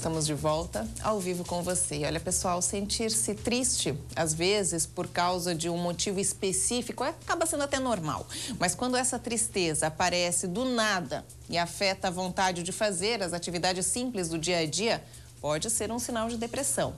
estamos de volta ao vivo com você. Olha, pessoal, sentir-se triste, às vezes, por causa de um motivo específico, acaba sendo até normal. Mas quando essa tristeza aparece do nada e afeta a vontade de fazer as atividades simples do dia a dia, pode ser um sinal de depressão.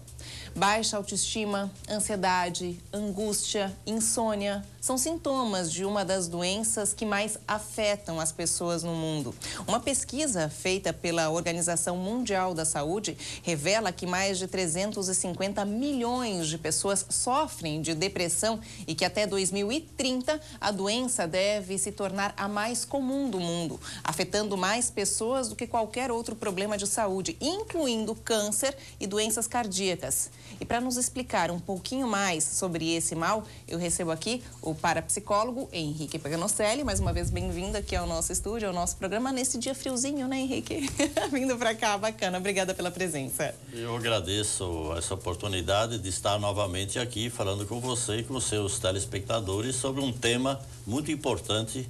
Baixa autoestima, ansiedade, angústia, insônia são sintomas de uma das doenças que mais afetam as pessoas no mundo. Uma pesquisa feita pela Organização Mundial da Saúde revela que mais de 350 milhões de pessoas sofrem de depressão e que até 2030 a doença deve se tornar a mais comum do mundo, afetando mais pessoas do que qualquer outro problema de saúde, incluindo câncer e doenças cardíacas. E para nos explicar um pouquinho mais sobre esse mal, eu recebo aqui o parapsicólogo Henrique Paganocelli. Mais uma vez, bem-vindo aqui ao nosso estúdio, ao nosso programa, nesse dia friozinho, né, Henrique? Vindo para cá, bacana. Obrigada pela presença. Eu agradeço essa oportunidade de estar novamente aqui falando com você e com seus telespectadores sobre um tema muito importante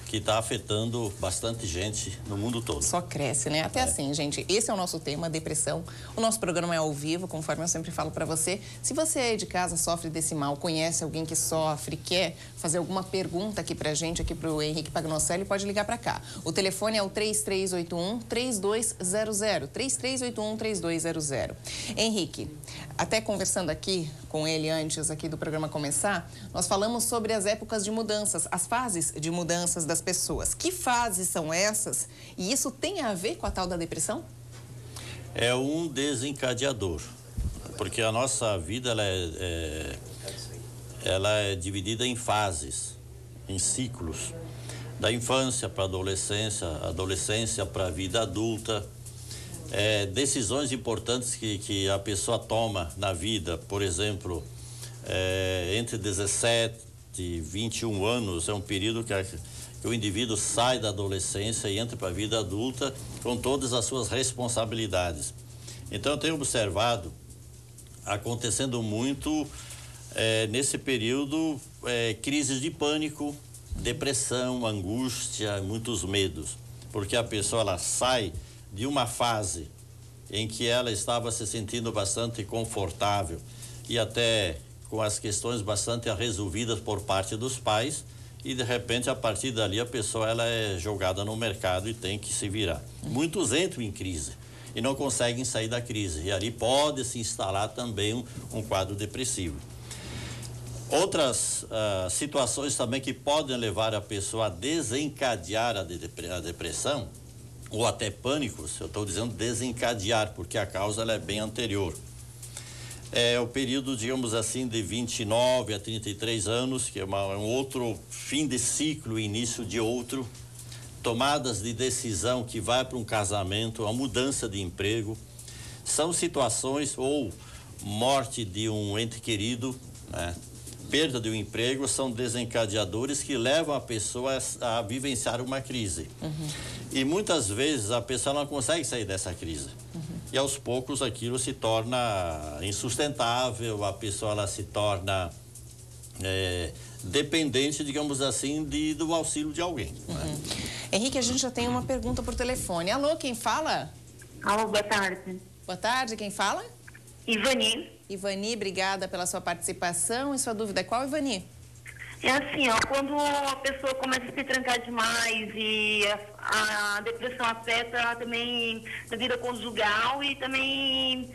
que está afetando bastante gente no mundo todo. Só cresce, né? Até assim, gente, esse é o nosso tema, depressão. O nosso programa é ao vivo, conforme eu sempre falo para você. Se você aí de casa sofre desse mal, conhece alguém que sofre, quer fazer alguma pergunta aqui pra gente, aqui pro Henrique Paganocelli, pode ligar para cá. O telefone é o 3381-3200, 3381-3200. Henrique, até conversando aqui com ele antes aqui do programa começar, nós falamos sobre as épocas de mudanças, as fases de mudanças das pessoas. Que fases são essas? E isso tem a ver com a tal da depressão? É um desencadeador, porque a nossa vida ela é dividida em fases, em ciclos. Da infância para a adolescência para a vida adulta. Decisões importantes que a pessoa toma na vida, por exemplo, entre 17 e 21 anos, é um período que o indivíduo sai da adolescência e entra para a vida adulta com todas as suas responsabilidades. Então, eu tenho observado acontecendo muito nesse período crises de pânico, depressão, angústia, muitos medos, porque a pessoa ela sai de uma fase em que ela estava se sentindo bastante confortável e até com as questões bastante resolvidas por parte dos pais, e de repente a partir dali a pessoa ela é jogada no mercado e tem que se virar. Muitos entram em crise e não conseguem sair da crise, e ali pode se instalar também um quadro depressivo. Outras situações também que podem levar a pessoa a desencadear a depressão ou até pânicos, eu estou dizendo desencadear, porque a causa ela é bem anterior. É o período, digamos assim, de 29 a 33 anos, que é um outro fim de ciclo, início de outro, tomadas de decisão que vai para um casamento, uma mudança de emprego, são situações, ou morte de um ente querido, né? Perda de um emprego, são desencadeadores que levam a pessoa a vivenciar uma crise. E muitas vezes a pessoa não consegue sair dessa crise. E aos poucos aquilo se torna insustentável, a pessoa ela se torna dependente, digamos assim, do auxílio de alguém. Né? Henrique, a gente já tem uma pergunta por telefone. Alô, quem fala? Alô, boa tarde. Boa tarde, quem fala? Ivani. Ivani, obrigada pela sua participação. E sua dúvida é qual, Ivani? É assim, ó, quando a pessoa começa a se trancar demais e a depressão afeta também a vida conjugal, e também,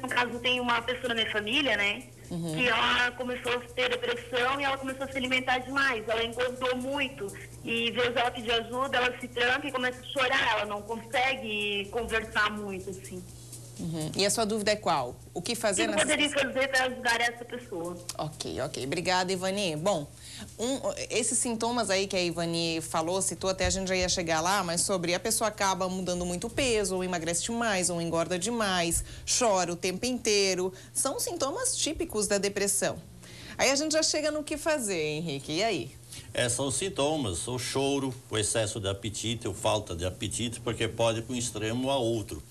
no caso, tem uma pessoa na minha família, né? Que ela começou a ter depressão e ela começou a se alimentar demais. Ela engordou muito e, vezes ela pedir ajuda, ela se tranca e começa a chorar. Ela não consegue conversar muito, assim. E a sua dúvida é qual? O que fazer nessa situação? O que eu poderia fazer para ajudar essa pessoa? Ok. Obrigada, Ivani. Bom, esses sintomas aí que a Ivani falou, citou, até a gente já ia chegar lá, mas sobre a pessoa acaba mudando muito o peso, ou emagrece demais, ou engorda demais, chora o tempo inteiro, são sintomas típicos da depressão. Aí a gente já chega no que fazer, Henrique, e aí? São sintomas, o choro, o excesso de apetite, ou falta de apetite, porque pode ir para um extremo a outro.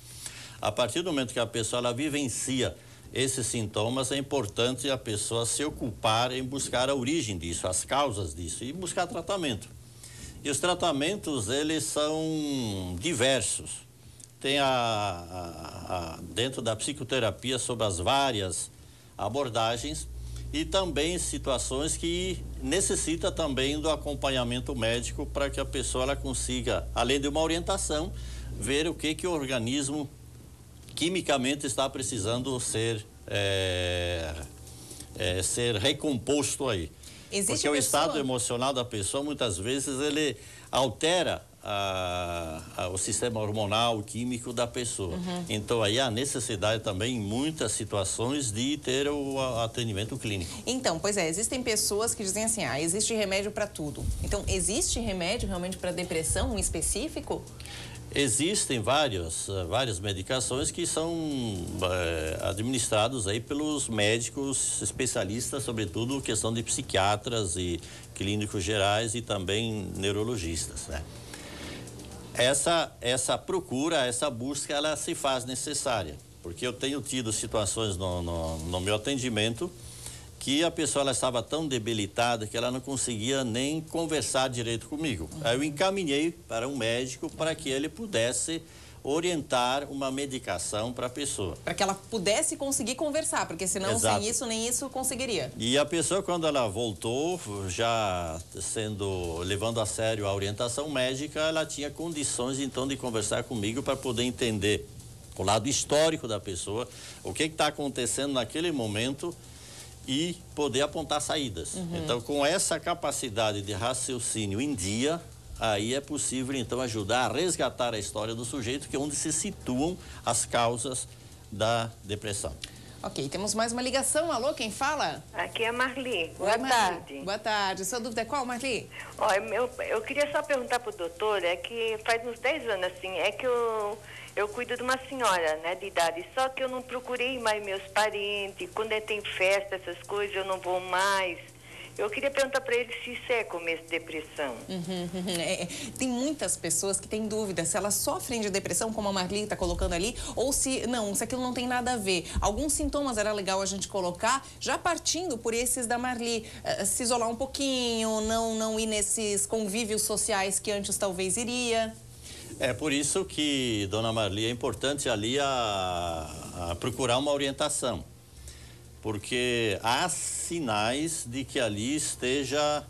A partir do momento que a pessoa ela vivencia esses sintomas, é importante a pessoa se ocupar em buscar a origem disso, as causas disso, e buscar tratamento. E os tratamentos, eles são diversos. tem dentro da psicoterapia sobre as várias abordagens e também situações que necessita também do acompanhamento médico para que a pessoa ela consiga, além de uma orientação, ver o que o organismo quimicamente está precisando ser recomposto aí. Porque o estado emocional da pessoa, muitas vezes, ele altera o sistema hormonal, químico da pessoa. Então, aí há necessidade também, em muitas situações, de ter o atendimento clínico. Então, pois é, existem pessoas que dizem assim, existe remédio para tudo. Então, existe remédio realmente para depressão, um específico? Existem várias medicações que são administrados aí pelos médicos especialistas, sobretudo questão de psiquiatras e clínicos gerais e também neurologistas, né? Essa procura, essa busca, ela se faz necessária, porque eu tenho tido situações no meu atendimento que a pessoa ela estava tão debilitada que ela não conseguia nem conversar direito comigo. Aí eu encaminhei para um médico para que ele pudesse orientar uma medicação para a pessoa. Para que ela pudesse conseguir conversar, porque senão Exato. sem isso nem isso conseguiria. E a pessoa, quando ela voltou, já levando a sério a orientação médica, ela tinha condições então de conversar comigo para poder entender o lado histórico da pessoa, o que está acontecendo naquele momento e poder apontar saídas. Então, com essa capacidade de raciocínio em dia, aí é possível, então, ajudar a resgatar a história do sujeito, que é onde se situam as causas da depressão. Ok, temos mais uma ligação. Alô, quem fala? Aqui é a Marli. Boa tarde. Boa tarde. Sua dúvida é qual, Marli? Olha, eu queria só perguntar pro doutor, é que faz uns 10 anos, assim, é que eu cuido de uma senhora, né, de idade, só que eu não procurei mais meus parentes, quando tem festa, essas coisas, eu não vou mais. Eu queria perguntar para ele se isso é começo de depressão. Tem muitas pessoas que têm dúvida se elas sofrem de depressão, como a Marli está colocando ali, ou se aquilo não tem nada a ver. Alguns sintomas era legal a gente colocar, já partindo por esses da Marli. Se isolar um pouquinho, não ir nesses convívios sociais que antes talvez iria. É por isso que, dona Marli, é importante ali a procurar uma orientação. Porque há sinais de que ali esteja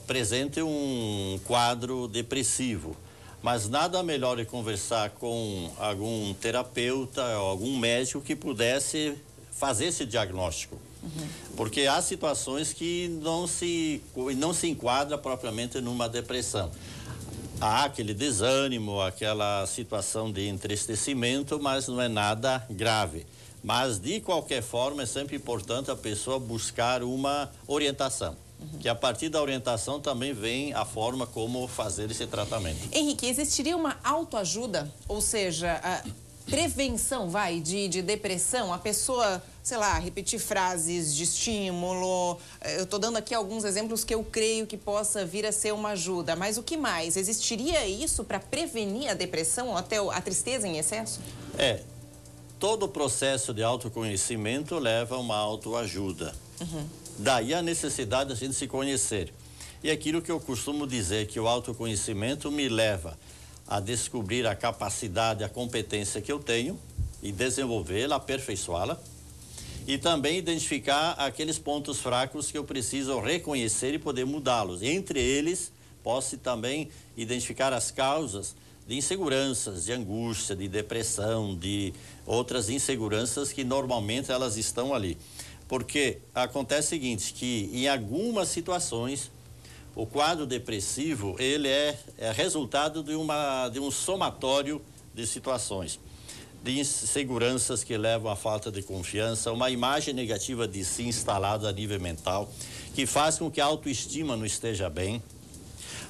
presente um quadro depressivo. Mas nada melhor de conversar com algum terapeuta ou algum médico que pudesse fazer esse diagnóstico. Porque há situações que não se enquadra propriamente numa depressão. Há aquele desânimo, aquela situação de entristecimento, mas não é nada grave. Mas, de qualquer forma, é sempre importante a pessoa buscar uma orientação. Que a partir da orientação também vem a forma como fazer esse tratamento. Henrique, existiria uma autoajuda? Ou seja, a prevenção, de depressão? A pessoa, sei lá, repetir frases de estímulo. Eu estou dando aqui alguns exemplos que eu creio que possa vir a ser uma ajuda. Mas o que mais? Existiria isso para prevenir a depressão ou até a tristeza em excesso? Todo o processo de autoconhecimento leva a uma autoajuda. Daí a necessidade de a gente se conhecer. E aquilo que eu costumo dizer, que o autoconhecimento me leva a descobrir a capacidade, a competência que eu tenho e desenvolvê-la, aperfeiçoá-la. E também identificar aqueles pontos fracos que eu preciso reconhecer e poder mudá-los. Entre eles, posso também identificar as causas de inseguranças, de angústia, de depressão, de outras inseguranças que normalmente elas estão ali. Porque acontece o seguinte, que em algumas situações o quadro depressivo ele é resultado de um somatório de situações, de inseguranças que levam à falta de confiança, uma imagem negativa de si instalada a nível mental, que faz com que a autoestima não esteja bem.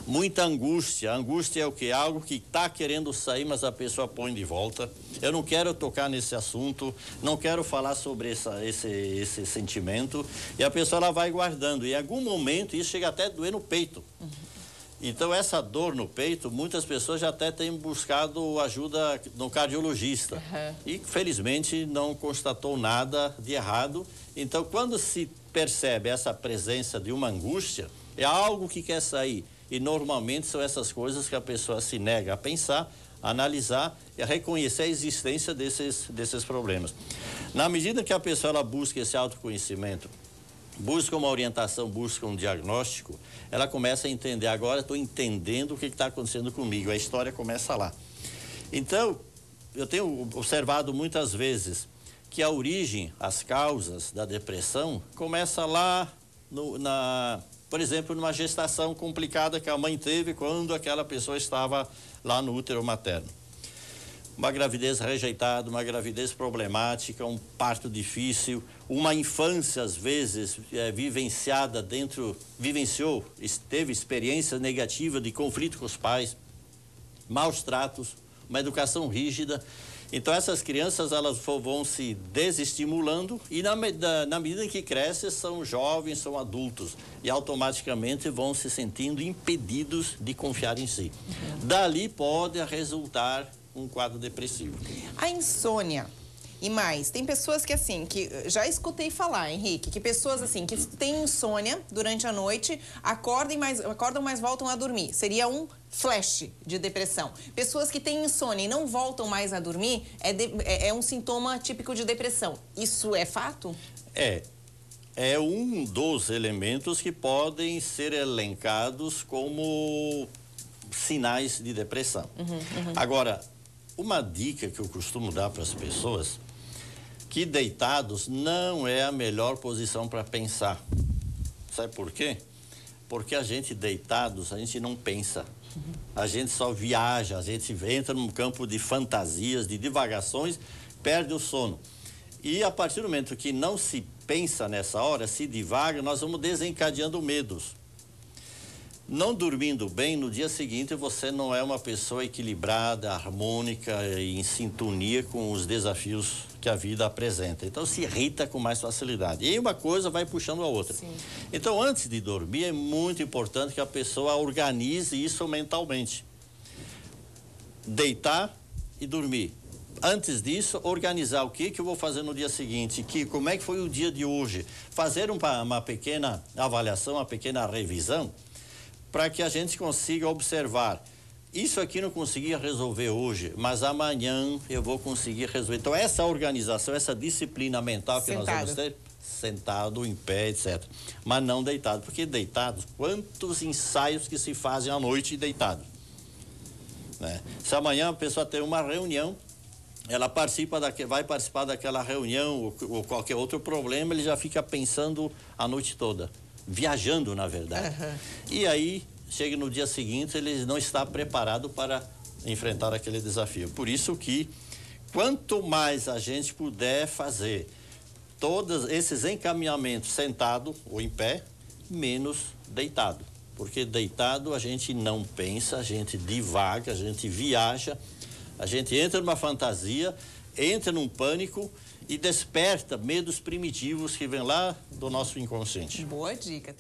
Muita angústia. A angústia é o que? Algo que está querendo sair, mas a pessoa põe de volta. Eu não quero tocar nesse assunto, não quero falar sobre esse sentimento. E a pessoa ela vai guardando. E em algum momento isso chega até a doer no peito. Então essa dor no peito, muitas pessoas já até têm buscado ajuda no cardiologista. E felizmente não constatou nada de errado. Então quando se percebe essa presença de uma angústia, é algo que quer sair. E normalmente são essas coisas que a pessoa se nega a pensar, analisar e reconhecer a existência desses problemas. Na medida que a pessoa ela busca esse autoconhecimento, busca uma orientação, busca um diagnóstico, ela começa a entender, agora estou entendendo o que está acontecendo comigo, a história começa lá. Então, eu tenho observado muitas vezes que a origem, as causas da depressão começa lá, por exemplo, numa gestação complicada que a mãe teve quando aquela pessoa estava lá no útero materno. Uma gravidez rejeitada, uma gravidez problemática, um parto difícil, uma infância, às vezes, teve experiência negativa de conflito com os pais, maus tratos, uma educação rígida. Então, essas crianças, elas vão se desestimulando e, na medida em que crescem, são jovens, são adultos e automaticamente vão se sentindo impedidos de confiar em si. Dali pode resultar um quadro depressivo. A insônia. E mais, tem pessoas que assim, que já escutei falar, Henrique, que pessoas assim, que têm insônia durante a noite, acordam, mas voltam a dormir. Seria um flash de depressão. Pessoas que têm insônia e não voltam mais a dormir, é um sintoma típico de depressão. Isso é fato? É um dos elementos que podem ser elencados como sinais de depressão. Agora, uma dica que eu costumo dar para as pessoas, que deitados não é a melhor posição para pensar. Sabe por quê? Porque a gente deitados, a gente não pensa. A gente só viaja, a gente entra num campo de fantasias, de divagações, perde o sono. E a partir do momento que não se pensa nessa hora, se divaga, nós vamos desencadeando medos. Não dormindo bem, no dia seguinte você não é uma pessoa equilibrada, harmônica e em sintonia com os desafios que a vida apresenta. Então se irrita com mais facilidade. E aí uma coisa vai puxando a outra. Sim. Então antes de dormir é muito importante que a pessoa organize isso mentalmente. Deitar e dormir. Antes disso, organizar o que eu vou fazer no dia seguinte, como é que foi o dia de hoje. Fazer uma pequena avaliação, uma pequena revisão, para que a gente consiga observar, isso aqui não conseguia resolver hoje, mas amanhã eu vou conseguir resolver. Então essa organização, essa disciplina mental que nós vamos ter, sentado, em pé, etc. Mas não deitado, porque deitado, quantos ensaios que se fazem à noite deitado, né? Se amanhã a pessoa tem uma reunião, ela vai participar daquela reunião ou qualquer outro problema, ele já fica pensando a noite toda. Viajando, na verdade. E aí, chega no dia seguinte, ele não está preparado para enfrentar aquele desafio. Por isso que, quanto mais a gente puder fazer todos esses encaminhamentos sentado ou em pé, menos deitado. Porque deitado a gente não pensa, a gente divaga, a gente viaja, a gente entra numa fantasia, entra num pânico e desperta medos primitivos que vêm lá do nosso inconsciente. Boa dica.